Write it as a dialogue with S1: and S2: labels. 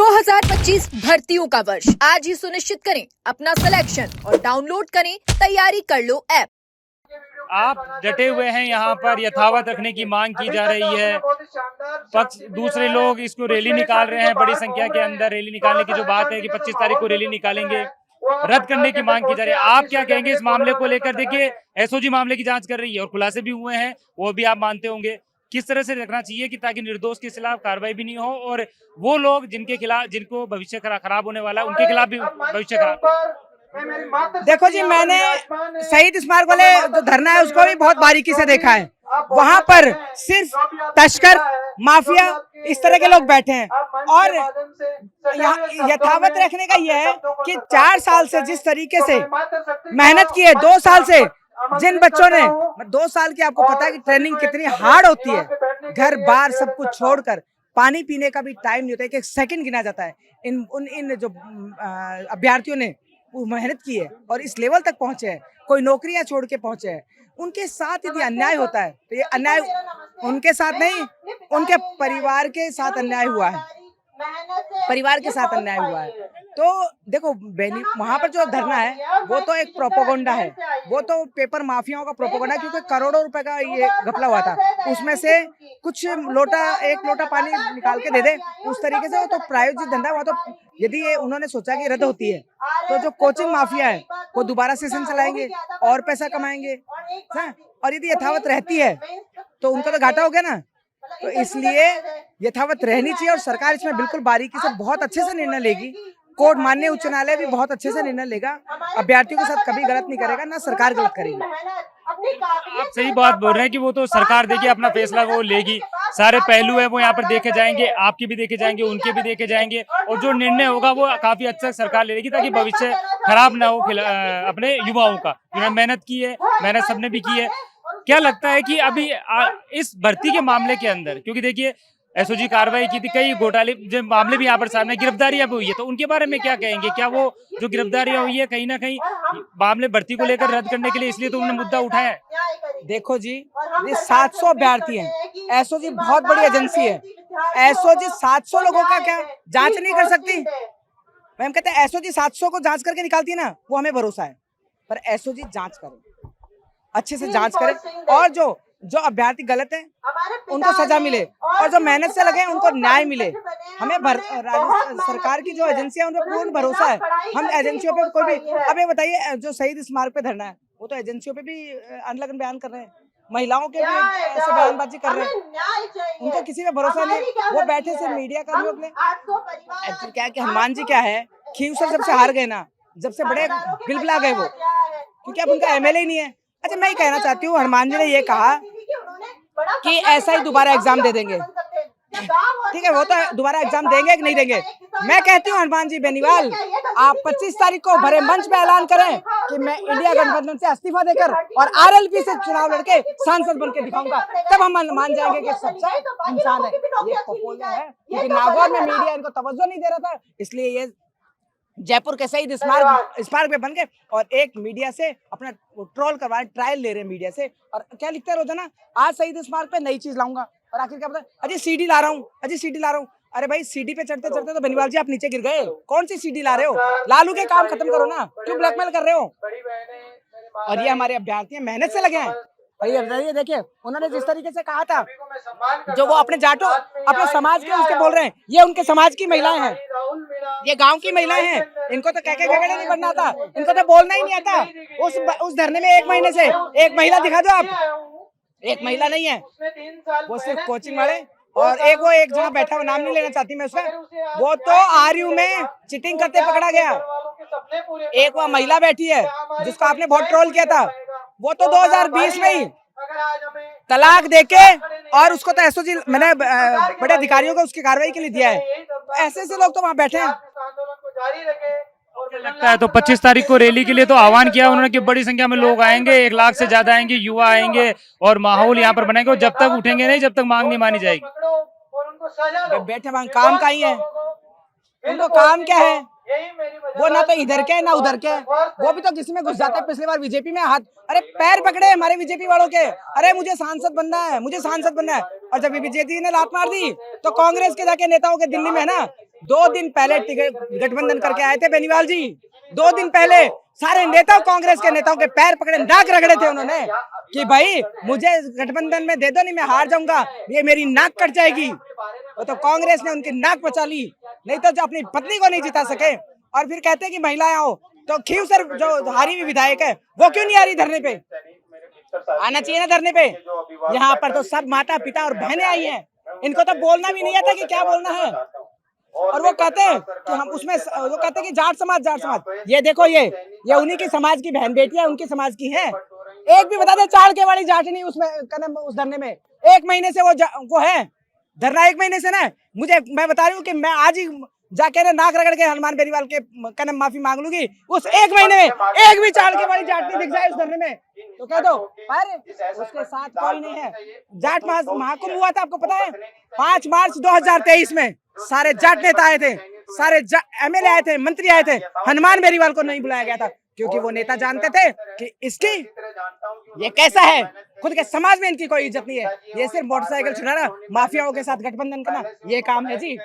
S1: 2025 भर्तियों का वर्ष आज ही सुनिश्चित करें अपना सिलेक्शन और डाउनलोड करें तैयारी कर लो ऐप।
S2: आप डटे हुए हैं, यहाँ पर यथावत रखने की मांग की जा रही है। पक्ष दूसरे लोग इसको रैली निकाल रहे हैं, बड़ी संख्या के अंदर रैली निकालने की जो बात है कि 25 तारीख को रैली निकालेंगे, रद्द करने की मांग की जा रही है। आप क्या कहेंगे इस मामले को लेकर? देखिए, एसओजी मामले की जांच कर रही है और खुलासे भी हुए हैं, वो भी आप मानते होंगे। किस तरह से रखना चाहिए कि ताकि निर्दोष के खिलाफ कार्रवाई भी नहीं हो और वो लोग जिनके खिलाफ, जिनको भविष्य खराब होने वाला है, उनके खिलाफ भी भविष्य खराब।
S3: देखो जी, मैंने शहीद स्मारक वाले जो धरना है उसको भी बहुत बारीकी से देखा है। वहां पर सिर्फ तस्कर, माफिया, इस तरह के लोग बैठे हैं और यथावत रखने का यह है कि 4 साल से जिस तरीके से मेहनत की है, 2 साल से जिन बच्चों ने 2 साल की, आपको पता है कि ट्रेनिंग कितनी हार्ड होती है, घर बार सब कुछ छोड़कर पानी पीने का भी टाइम नहीं होता है, एक सेकंड गिना जाता है। इन जो अभ्यर्थियों ने वो मेहनत की है और इस लेवल तक पहुंचे हैं, कोई नौकरियां छोड़ के पहुंचे हैं, उनके साथ यदि अन्याय होता है तो ये अन्याय उनके साथ नहीं, उनके परिवार के साथ अन्याय हुआ है, परिवार के साथ अन्याय हुआ है। तो देखो, वहां पर जो धरना है वो तो एक प्रोपोगंडा है, वो तो पेपर माफियाओं का प्रोपोगंडा है, क्योंकि करोड़ों रुपए का ये घपला हुआ था। उसमें से कुछ एक लोटा पानी निकाल के दे दे, उस तरीके से वो तो प्रायोजित धंधा हुआ। तो यदि ये उन्होंने सोचा कि रद्द होती है तो जो कोचिंग माफिया है वो दोबारा सेशन चलाएंगे और पैसा कमाएंगे, और यदि यथावत रहती है तो उनका तो घाटा हो गया ना। तो इसलिए यथावत रहनी चाहिए और सरकार इसमें बिल्कुल बारीकी से बहुत अच्छे से निर्णय लेगी। कोर्ट, माननीय उच्च न्यायालय भी बहुत अच्छे से निर्णय लेगा। अभ्यर्थियों के साथ कभी गलत नहीं करेगा, ना सरकार गलत करेगी।
S2: आप सही बात बोल रहे हैं कि वो तो सरकार देखिए अपना फैसला वो लेगी, सारे पहलू है वो यहाँ पर देखे जाएंगे, आपके भी देखे जाएंगे, उनके भी देखे जाएंगे, और जो निर्णय होगा वो काफी अच्छा सरकार ले लेगी ताकि भविष्य खराब ना हो अपने युवाओं का। जिन्होंने मेहनत की है, मेहनत सबने भी की है। क्या लगता है कि अभी इस भर्ती के मामले के अंदर, क्योंकि देखिए एसओजी कार्रवाई की थी, कई घोटाले जो मामले भी यहाँ पर सामने, गिरफ्तारियां भी हुई है, तो उनके बारे में क्या कहेंगे? क्या वो जो गिरफ्तारियां हुई है कहीं ना कहीं मामले भर्ती को लेकर रद्द करने के लिए इसलिए तो उन्होंने मुद्दा उठाया है?
S3: देखो जी, ये 700 अभ्यर्थी हैं, एसओजी बहुत बड़ी एजेंसी है। एसओजी 700 लोगों का क्या जांच नहीं कर सकती? हम कहते हैं एसओजी 700 को जांच करके निकालती है ना, वो हमें भरोसा है, पर एसओजी जांच करे, अच्छे से जांच करे, और जो अभ्यर्थी गलत है उनको सजा मिले और जो मेहनत से लगे उनको न्याय मिले। हमें सरकार की जो एजेंसियां उन पर पूर्ण भरोसा है। हम एजेंसियों पे कोई भी, अब ये बताइए, जो शहीद स्मारक पे धरना है वो तो एजेंसियों पे भी अनलगन बयान कर रहे हैं, महिलाओं के भी ऐसे बयानबाजी कर रहे हैं, उनको किसी पे भरोसा नहीं। वो बैठे से मीडिया कर्मियों के लिए क्या है कि हनुमान जी क्या है, खींवसर जब से हार गए ना, जब से बड़े गिलबिला गए वो, क्योंकि अब उनका एमएलए ही नहीं है। अच्छा, मैं ये कहना चाहती हूँ, हनुमान जी ने ये कहा कि ऐसा ही दोबारा एग्जाम दे देंगे, ठीक है, वो तो दोबारा एग्जाम देंगे कि नहीं देंगे। मैं कहती हूँ हनुमान जी बेनीवाल, आप 25 तारीख को भरे मंच पे ऐलान करें कि मैं इंडिया गठबंधन से इस्तीफा देकर और आरएलपी से चुनाव लड़के सांसद बन के दिखाऊंगा, तब हम मान जाएंगे कि सच्चा इंसान है। ये पोपोले है, क्योंकि नागौर में मीडिया इनको तवज्जो नहीं दे रहा था, इसलिए ये जयपुर के शहीद स्मारक पे बन गए और एक मीडिया से अपना ट्रोल करवा, ट्रायल ले रहे हैं मीडिया से। और क्या लिखते हैं रोजाना, आज शहीद स्मारक पे नई चीज लाऊंगा, और आखिर क्या पता, अजय सीडी ला रहा हूँ, अजय सीडी ला रहा हूँ। अरे भाई, सीडी पे चढ़ते चढ़ते तो बेनीवाल जी आप नीचे गिर गए, कौन सी सीडी ला रहे हो? लालू के काम खत्म करो ना, क्यों ब्लैकमेल कर रहे हो? और ये हमारे अभ्यर्थी मेहनत से लगे हैं। ये देखिए, उन्होंने जिस तरीके से कहा था, जो वो अपने जाटो, अपने समाज के उसके बोल रहे हैं, ये उनके समाज की महिलाएं हैं, ये गांव की महिलाएं हैं, इनको तो कहके गगड़े नहीं बनना आता, इनको तो बोलना ही नहीं आता। उस धरने में 1 महीने से एक महिला दिखा दो आप, एक महिला नहीं है, वो सिर्फ कोचिंग वाले, और एक जगह बैठा हुआ, नाम नहीं लेना चाहती मैं उसका, वो तो आरयू में चीटिंग करते पकड़ा गया। एक वहाँ महिला बैठी है जिसको आपने बहुत ट्रोल किया था, वो तो 2020 में ही तलाक देके, और उसको तो एसओजी मैंने बड़े अधिकारियों को उसकी कार्रवाई के लिए दिया है। ऐसे लोग तो वहाँ बैठे हैं।
S2: लगता है तो 25 तारीख को रैली के लिए तो आह्वान किया उन्होंने कि बड़ी संख्या में लोग आएंगे, 1 लाख से ज्यादा आएंगे, युवा आएंगे और माहौल यहाँ पर बनेगा, और जब तक उठेंगे नहीं, जब तक मांग नहीं मानी जाएगी।
S3: बैठे वहाँ काम का ही है, उनको काम क्या है? वो ना तो इधर के ना उधर के, वो भी तो किसी में घुस जाते हैं। पिछली बार बीजेपी में हाथ, अरे पैर पकड़े हमारे बीजेपी वालों के, अरे मुझे सांसद बनना है, मुझे सांसद बनना है। और जब बीजेपी ने लात मार दी तो कांग्रेस के जाके नेताओं के दिल्ली में है ना, 2 दिन पहले टिकट गठबंधन करके आए थे बेनीवाल जी। 2 दिन पहले सारे नेता कांग्रेस के नेताओं के पैर पकड़े, नाक रगड़े थे उन्होंने कि भाई मुझे गठबंधन में दे दो, नहीं मैं हार जाऊंगा, ये मेरी नाक कट जाएगी। तो कांग्रेस ने उनकी नाक बचा ली, नहीं तो जो अपनी पत्नी को नहीं जिता सके। और फिर कहते हैं कि महिलाएं आओ, तो खीव सर जो हारी हुई विधायक है वो क्यों नहीं आ रही धरने पे? आना चाहिए ना धरने पे। यहाँ पर तो सब माता पिता और बहनें आई हैं, इनको तो बोलना भी नहीं आता कि क्या बोलना है। और वो कहते हैं कि हम उसमें, वो कहते हैं कि जाट समाज, जाट समाज। ये देखो, ये उन्हीं की समाज की बहन बेटियां उनकी समाज की हैं। एक भी बता दे चाड़ के वाली जाट नहीं उसमें, उस धरने में 1 महीने से वो है धरना, 1 महीने से ना। मैं बता रही हूँ कि मैं आज ही जाके ना नाक रगड़ के हनुमान बेनीवाल के कदम माफी मांग लूंगी। उस 1 महीने में एक भी चाड़ के वाली जाट नहीं दिख जाए उस धरने में तो कह दो। अरे उसके साथ कोई नहीं है। जाट महाकुंभ हुआ था, आपको पता है? 5 मार्च 2023 में सारे जाट नेता आए थे, सारे एमएलए आए थे, मंत्री आए थे। हनुमान बेनीवाल को नहीं बुलाया गया था क्योंकि वो नेता जानते थे कि इसकी ये कैसा है, खुद के समाज में इनकी कोई इज्जत नहीं है। ये सिर्फ मोटरसाइकिल छुड़ाना, माफियाओं के साथ गठबंधन करना, ये काम है जी।